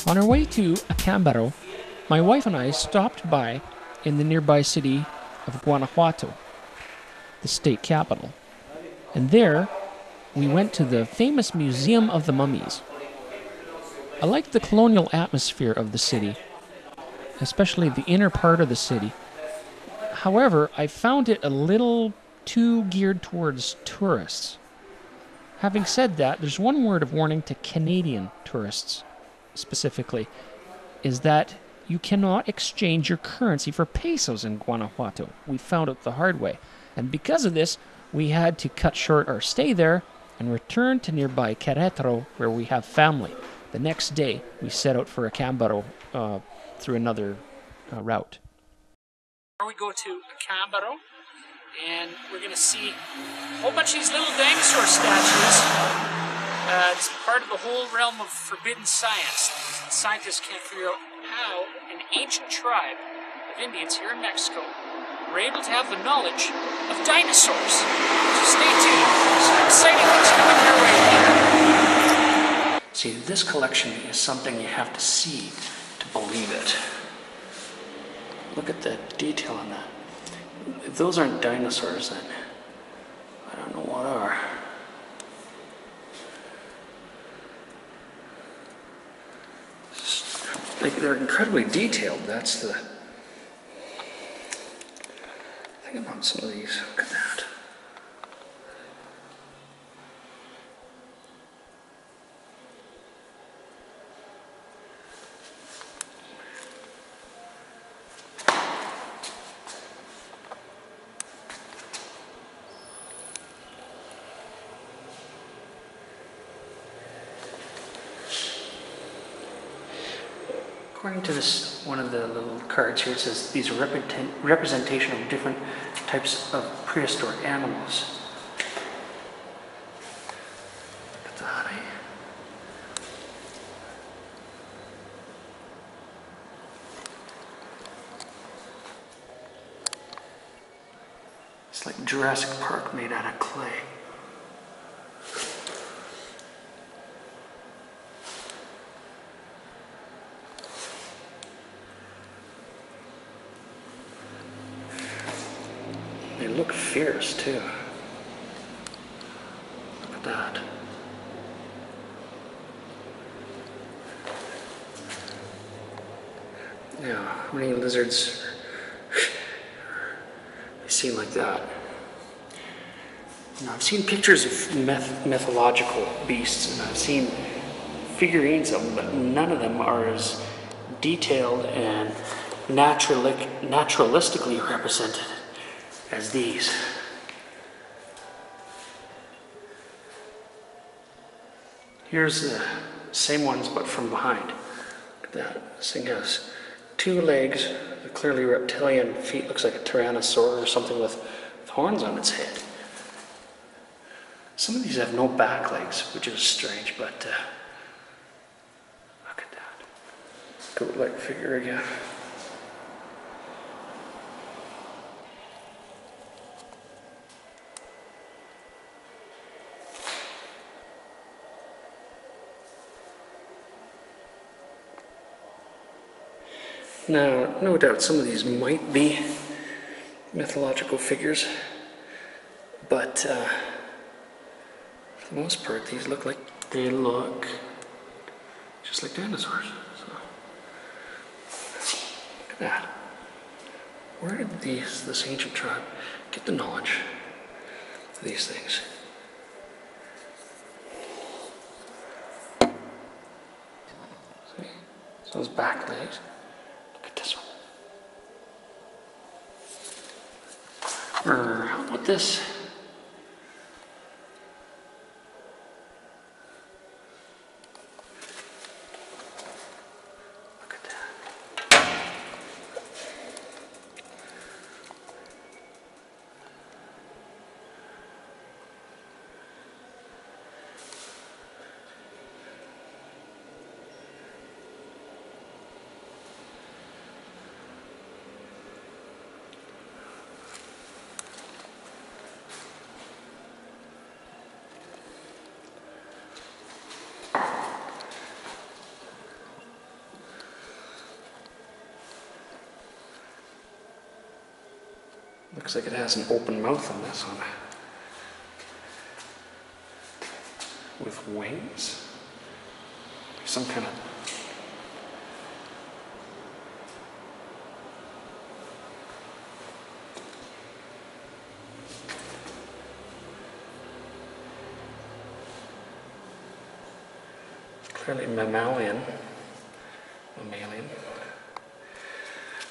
On our way to Acambaro, my wife and I stopped by in the nearby city of Guanajuato, the state capital. And there, we went to the famous Museum of the Mummies. I liked the colonial atmosphere of the city, especially the inner part of the city. However, I found it a little too geared towards tourists. Having said that, there's one word of warning to Canadian tourists, specifically, is that you cannot exchange your currency for pesos in Guanajuato. We found it the hard way. And because of this, we had to cut short our stay there and return to nearby Querétaro, where we have family. The next day, we set out for Acambaro through another route. We go to Acambaro, and we're going to see a whole bunch of these little dinosaur statues. It's part of the whole realm of forbidden science. Scientists can't figure out how an ancient tribe of Indians here in Mexico were able to have the knowledge of dinosaurs. So stay tuned. Some exciting things coming your way. See, this collection is something you have to see to believe it. Look at the detail on that. If those aren't dinosaurs, then I don't know what are. Like, they're incredibly detailed. That's the... Think about some of these. Look at that. According to this, one of the little cards here, it says these are representation of different types of prehistoric animals. Look at that, eh? It's like Jurassic Park made out of clay. They look fierce too. Look at that. Yeah, how many lizards I seen like that? Now, I've seen pictures of mythological beasts, and I've seen figurines of them, but none of them are as detailed and naturalistically represented as these. Here's the same ones but from behind. Look at that. This thing has two legs, clearly reptilian feet, looks like a tyrannosaur or something with horns on its head. Some of these have no back legs, which is strange, but look at that. Goat-like figure again. Now, no doubt some of these might be mythological figures, but for the most part, these look just like dinosaurs. So, look at that. Where did this ancient tribe get the knowledge of these things? See? So those back legs. Or how about this? Look at that. Looks like it has an open mouth on this one. With wings. Some kind of... Clearly mammalian.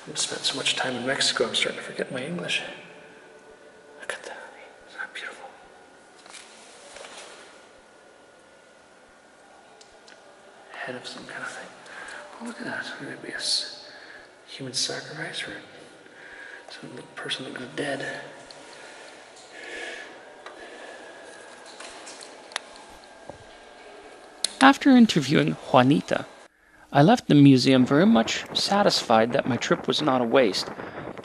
I've spent so much time in Mexico, I'm starting to forget my English. Look at that. Isn't that beautiful? Head of some kind of thing. Oh, look at that. Maybe a human sacrifice or some person that was dead. After interviewing Juanita, I left the museum very much satisfied that my trip was not a waste.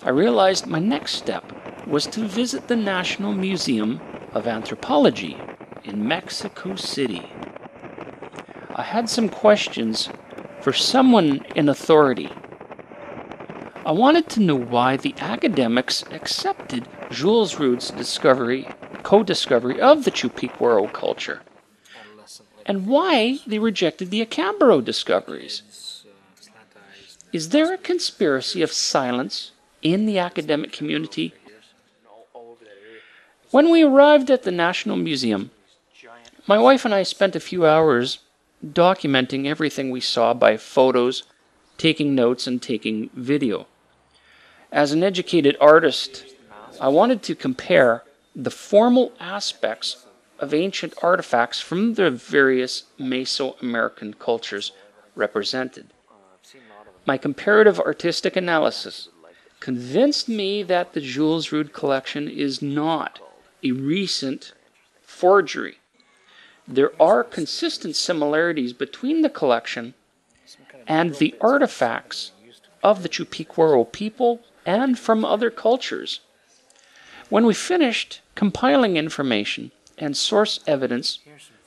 I realized my next step was to visit the National Museum of Anthropology in Mexico City. I had some questions for someone in authority. I wanted to know why the academics accepted Jules Rude's co-discovery of the Chupiquero culture, and why they rejected the Acambaro discoveries. Is there a conspiracy of silence in the academic community? When we arrived at the National Museum, my wife and I spent a few hours documenting everything we saw by photos, taking notes, and taking video. As an educated artist, I wanted to compare the formal aspects of ancient artifacts from the various Mesoamerican cultures represented. My comparative artistic analysis convinced me that the Jules Rude collection is not a recent forgery. There are consistent similarities between the collection and the artifacts of the Chupiquero people and from other cultures. When we finished compiling information and source evidence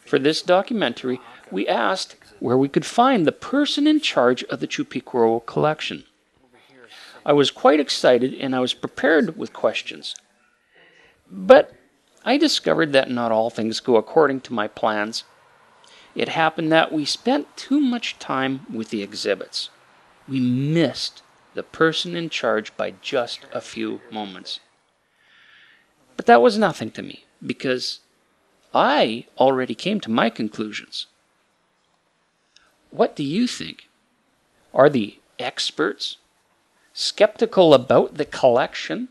for this documentary, we asked where we could find the person in charge of the Chupiquero collection. I was quite excited and I was prepared with questions. But I discovered that not all things go according to my plans. It happened that we spent too much time with the exhibits. We missed the person in charge by just a few moments. But that was nothing to me, because I already came to my conclusions. What do you think? Are the experts skeptical about the collection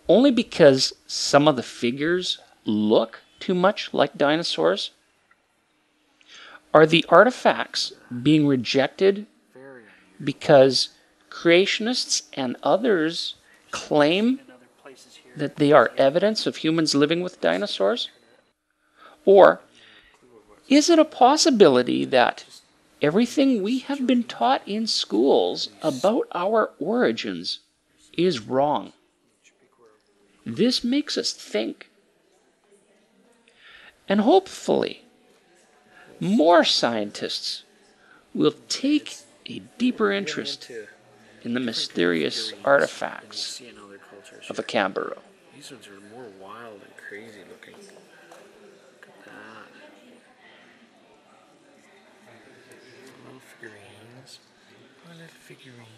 only because some of the figures look too much like dinosaurs? Are the artifacts being rejected because creationists and others claim that they are evidence of humans living with dinosaurs? Or is it a possibility that everything we have been taught in schools about our origins is wrong? This makes us think. And hopefully, more scientists will take a deeper interest in the mysterious artifacts of Acambaro. These ones are more wild and crazy looking. Look at that. Little figurines. Little figurines.